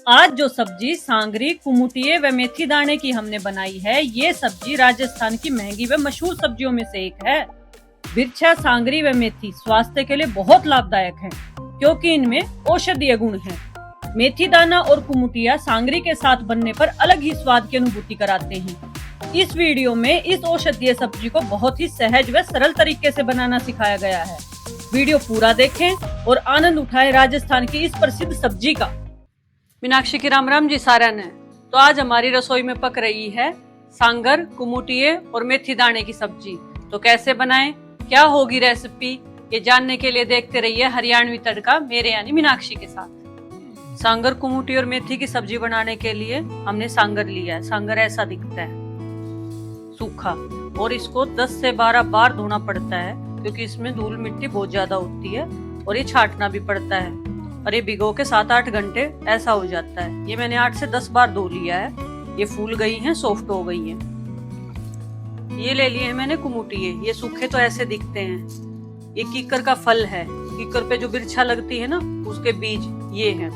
आज जो सब्जी सांगरी, कुमुटिये व मेथी दाने की हमने बनाई है, ये सब्जी राजस्थान की महंगी व मशहूर सब्जियों में से एक है। बिरछा, सांगरी व मेथी स्वास्थ्य के लिए बहुत लाभदायक हैं, क्योंकि इनमें औषधीय गुण हैं। मेथी दाना और कुमुटिया सांगरी के साथ बनने पर अलग ही स्वाद की अनुभूति कराते हैं। इस वीडियो में इस औषधीय सब्जी को बहुत ही सहज व सरल तरीके से बनाना सिखाया गया है। वीडियो पूरा देखें और आनंद उठाएं राजस्थान की इस प्रसिद्ध सब्जी का। मीनाक्षी की राम राम जी सारा ने। तो आज हमारी रसोई में पक रही है सांगर, कुमुटिये और मेथी दाने की सब्जी। तो कैसे बनाएं, क्या होगी रेसिपी, ये जानने के लिए देखते रहिए हरियाणवी तड़का मेरे यानी मीनाक्षी के साथ। सांगर, कुमुटी और मेथी की सब्जी बनाने के लिए हमने सांगर लिया है। सांगर ऐसा दिखता है, सूखा, और इसको 10 से 12 बार धोना पड़ता है, क्योंकि इसमें धूल मिट्टी बहुत ज्यादा होती है और ये छांटना भी पड़ता है। और ये भिगो के 7-8 घंटे ऐसा हो जाता है। ये मैंने 8 से 10 बार धो लिया है। ये फूल गई हैं, सॉफ्ट हो गई हैं। ये ले लिए हैं मैंने कुमुटिये। ये सूखे तो ऐसे दिखते हैं। ये कीकर का फल है। कीकर पे जो बिरछा लगती है ना, उसके बीज ये हैं।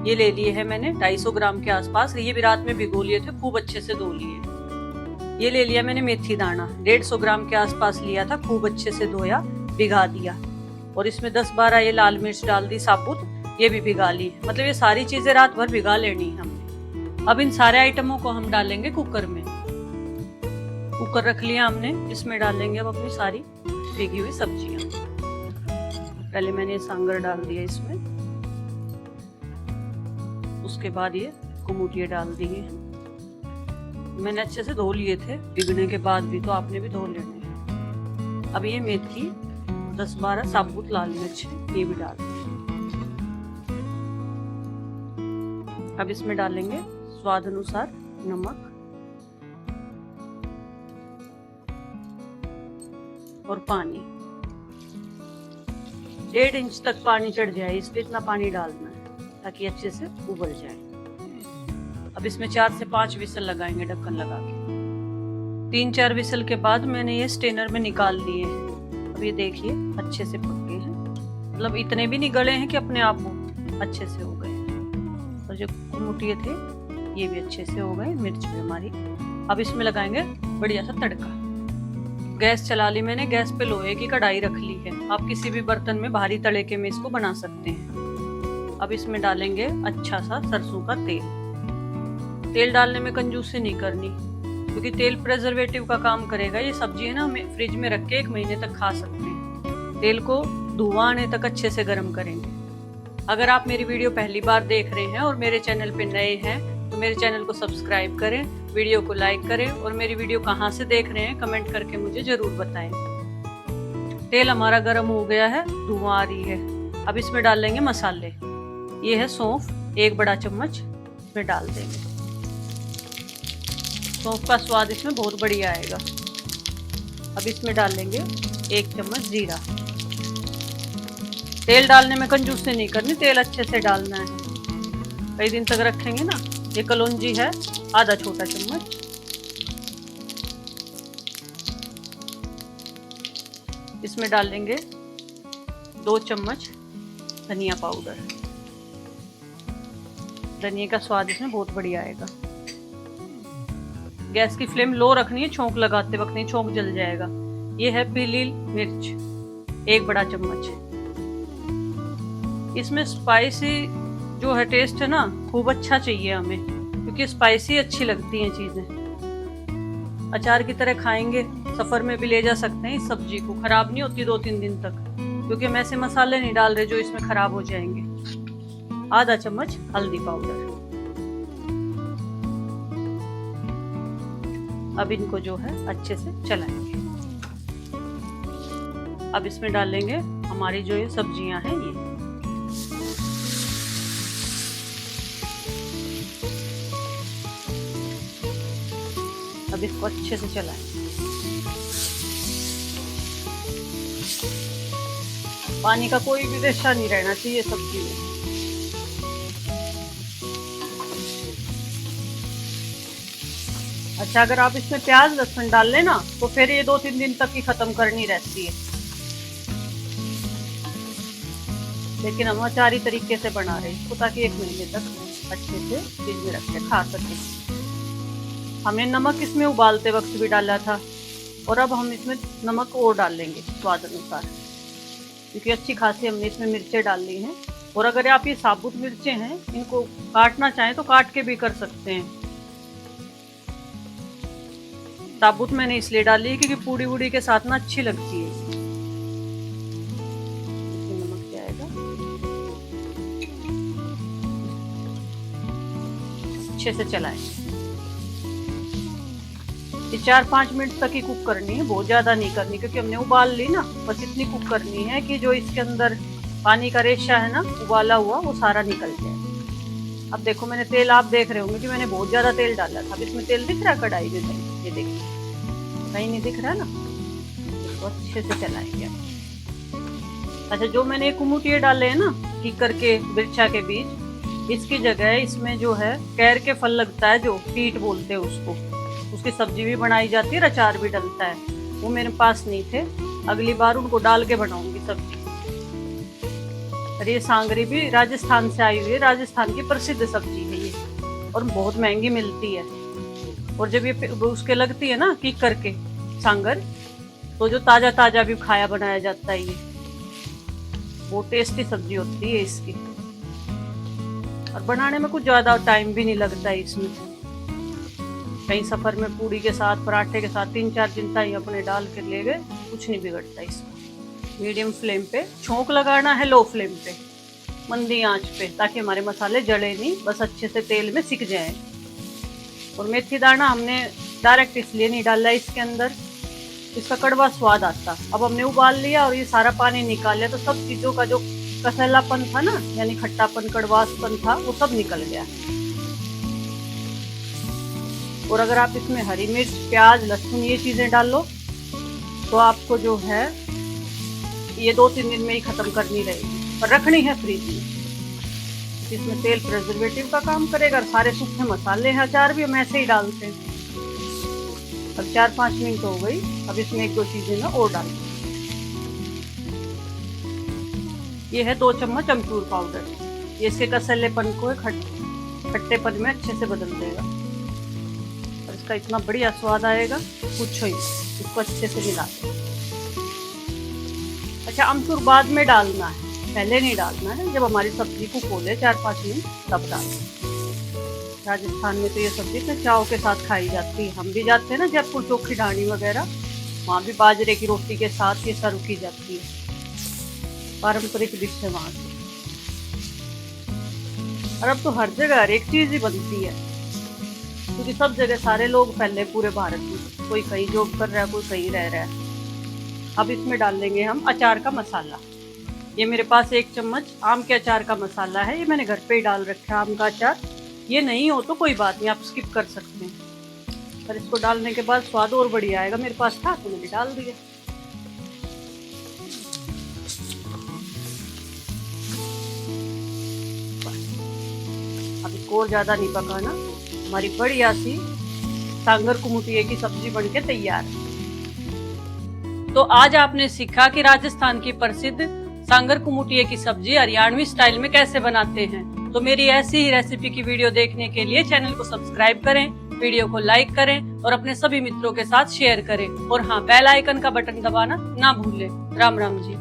ये ले लिए हैं मैंने 250 ग्राम के आसपास। ये भी रात में भिगो लिए थे, खूब अच्छे से धो लिए। ये ले लिया मैंने मेथी दाना, 150 ग्राम के आसपास लिया था, खूब अच्छे से धोया, भिगा दिया। और इसमें 10-12 ये लाल मिर्च डाल दी साबुत, ये भी भिगा ली। मतलब ये सारी चीजें रात भर भिगा लेनी है हमने। अब इन सारे आइटमों को हम डालेंगे कुकर में। कुकर रख लिया हमने, इसमें डालेंगे अब अपनी सारी भिगी हुई सब्जियां। पहले मैंने सांगर डाल दिया इसमें, उसके बाद ये कुमुटिये डाल दिए हैं। मैंने अच्छे से धो लिए थे भिगने के बाद भी, तो आपने भी धो लेने हैं। अब ये मेथी 10-12 साबुत लाल मिर्च ये भी डाल दें। अब इसमें डालेंगे स्वाद अनुसार नमक और पानी। 1.5 इंच तक पानी चढ़ जाए, इस पे इतना पानी डालना है ताकि अच्छे से उबल जाए। अब इसमें 4 से 5 विसल लगाएंगे ढक्कन लगा के। 3-4 विसल के बाद मैंने ये स्टेनर में निकाल लिए हैं। अब ये देखिए अच्छे से पक गए हैं, मतलब इतने भी नहीं गले हैं कि अपने आप अच्छे से हो गए हैं। और जो कुमुटिये थे ये भी अच्छे से हो गए, मिर्च भी हमारी। अब इसमें लगाएंगे बढ़िया सा तड़का। गैस चला ली मैंने, गैस पे लोहे की कढ़ाई रख ली है। आप किसी भी बर्तन में भारी तड़के में इसको बना सकते हैं। अब इसमें डालेंगे अच्छा सा सरसों का तेल। तेल डालने में कंजूसी नहीं करनी, क्योंकि तेल प्रेजर्वेटिव का काम करेगा। ये सब्जी है ना, हम फ्रिज में रख के 1 महीने तक खा सकते हैं। तेल को धुआं आने तक अच्छे से गर्म करेंगे। अगर आप मेरी वीडियो पहली बार देख रहे हैं और मेरे चैनल पे नए हैं, तो मेरे चैनल को सब्सक्राइब करें, वीडियो को लाइक करें, और मेरी वीडियो कहाँ से देख रहे हैं कमेंट करके मुझे जरूर बताएं। तेल हमारा गर्म हो गया है, धुआं आ रही है। अब इसमें डाल लेंगे मसाले। ये है सौंफ, 1 बड़ा चम्मच इसमें डाल देंगे। सौंफ का स्वाद इसमें बहुत बढ़िया आएगा। अब इसमें डालेंगे 1 चम्मच जीरा। तेल डालने में कंजूसी नहीं करनी, तेल अच्छे से डालना है। कई दिन तक रखेंगे ना। ये कलौंजी है, आधा छोटा चम्मच। इसमें डालेंगे 2 चम्मच धनिया पाउडर। धनिया का स्वाद इसमें बहुत बढ़िया आएगा। गैस की फ्लेम लो रखनी है, छोंक लगाते वक्त नहीं, छोंक जल जाएगा। ये है पीली मिर्च, 1 बड़ा चम्मच। इसमें स्पाइसी जो है टेस्ट है ना, खूब अच्छा चाहिए हमें, क्योंकि स्पाइसी अच्छी लगती हैं चीजें। अचार की तरह खाएंगे, सफर में भी ले जा सकते हैं। इस सब्जी को खराब नहीं होती 2-3 दिन तक, क्योंकि हम ऐसे मसाले नहीं डाल रहे जो इसमें खराब हो जाएंगे। आधा चम्मच हल्दी पाउडर। अब इनको जो है अच्छे से चलाएंगे। अब इसमें डालेंगे हमारी जो ये सब्जियां हैं ये। अब इसको अच्छे से चलाएंगे। पानी का कोई भी रेशा नहीं रहना चाहिए सब्जी में। अच्छा, अगर आप इसमें प्याज लहसुन डाल लेना तो फिर ये 2-3 दिन तक ही खत्म करनी रहती है। लेकिन हम अचारी तरीके से बना रहे हैं इसको, ताकि 1 महीने तक अच्छे से फ्रिज में रख के खा सके। हमने नमक इसमें उबालते वक्त भी डाला था और अब हम इसमें नमक और डाल लेंगे स्वाद अनुसार, क्योंकि अच्छी खासी हमने इसमें मिर्चें डाल ली हैं। और अगर आप ये साबुत मिर्चें हैं, इनको काटना चाहें तो काट के भी कर सकते हैं। साबुत मैंने इसलिए डाली है क्योंकि पूड़ी वूड़ी के साथ ना अच्छी लगती है। इसमें नमक क्या आएगा, अच्छे से चलाएं। ये 4-5 मिनट तक ही कुक करनी है, बहुत ज्यादा नहीं करनी, क्योंकि हमने उबाल ली ना। बस इतनी कुक करनी है कि जो इसके अंदर पानी का रेशा है ना उबाला हुआ, वो सारा निकल जाए। अब देखो मैंने तेल, आप देख रहे होंगे कि मैंने बहुत ज्यादा तेल डाला था। अब इसमें तेल दिख रहा है कढ़ाई में, नहीं ये देखिए, कहीं नहीं दिख रहा ना। इसको अच्छे से चलाएंगे। अच्छा, जो मैंने ये कुमुटिये डाले हैं ना कीकर के बिरछा के बीज, इसकी जगह इसमें जो है कैर के फल लगता है, जो कीट बोलते हैं उसको, उसकी सब्जी भी बनाई जाती है, अचार भी डलता है। वो मेरे पास नहीं थे, अगली बार उनको डाल के बनाऊंगी सब्जी। और ये सांगरी भी राजस्थान से आई हुई है, राजस्थान की प्रसिद्ध सब्जी है ये, और बहुत महंगी मिलती है। और जब ये उसके लगती है ना कीकर के सांगर, तो जो ताजा ताजा भी खाया बनाया जाता है, ये बहुत टेस्टी सब्जी होती है इसकी। और बनाने में कुछ ज्यादा टाइम भी नहीं लगता है इसमें। कहीं सफर में पूड़ी के साथ, पराठे के साथ 3-4 दिन तक अपने डाल के ले गए, कुछ नहीं बिगड़ता इसका। मीडियम फ्लेम पे छोंक लगाना है, लो फ्लेम पे, मंदी आंच पे, ताकि हमारे मसाले जले नहीं, बस अच्छे से तेल में सिक जाएं। और मेथी दाना हमने डायरेक्ट इसलिए नहीं डाला इसके अंदर, इसका कड़वा स्वाद आता। अब हमने उबाल लिया और ये सारा पानी निकाल लिया, तो सब चीजों का जो कसैलापन था ना, यानी खट्टापन, कड़वासपन था, वो सब निकल गया। और अगर आप इसमें हरी मिर्च, प्याज, लहसुन ये चीजें डाल लो, तो आपको जो है ये 2-3 दिन में ही खत्म करनी रहेगी, और रखनी है फ्रिज में। इसमें तेल प्रिजर्वेटिव का काम करेगा, और सारे सूखे मसाले हैं, अचार भी हम ऐसे ही डालते हैं। अब 4-5 मिनट हो गई, अब इसमें 1-2 चीजें ना और डाल। ये है 2 चम्मच अमचूर पाउडर, ये इसके कसैलेपन को खट्टेपन में अच्छे से बदल देगा, और इसका इतना बढ़िया स्वाद आएगा पूछो ही। इसको अच्छे से मिला दो। अच्छा, अमचूर बाद में डालना है, पहले नहीं डालना है। जब हमारी सब्जी को खोले 4-5 मिनट तब डालना। राजस्थान में तो ये सब्जी तो चाव के साथ खाई जाती है। हम भी जाते हैं ना जयपुर, चोखी ढाणी वगैरह, वहाँ भी बाजरे की रोटी के साथ ये सर्व की जाती है। पारंपरिक डिश है वहाँ की। और अब तो हर जगह हर एक चीज ही बनती है, क्योंकि सब जगह सारे लोग फैले पूरे भारत में, कोई कहीं जॉब कर रहा है, कोई कहीं रह रहा है। अब इसमें डाल लेंगे हम अचार का मसाला। ये मेरे पास 1 चम्मच आम के अचार का मसाला है, ये मैंने घर पे ही डाल रखा है आम का अचार। ये नहीं हो तो कोई बात नहीं, आप स्किप कर सकते हैं, पर इसको डालने के बाद स्वाद और बढ़िया आएगा। मेरे पास था तो मैंने डाल दिया। अब इसको और ज्यादा नहीं पकाना, हमारी बढ़िया सी सांगर कुमुटिये की सब्जी बनके तैयार है। तो आज आपने सीखा कि राजस्थान की प्रसिद्ध सांगर कुमुटिये की सब्जी हरियाणवी स्टाइल में कैसे बनाते हैं। तो मेरी ऐसी ही रेसिपी की वीडियो देखने के लिए चैनल को सब्सक्राइब करें, वीडियो को लाइक करें और अपने सभी मित्रों के साथ शेयर करें। और हाँ, बेल आइकन का बटन दबाना ना भूलें। राम राम जी।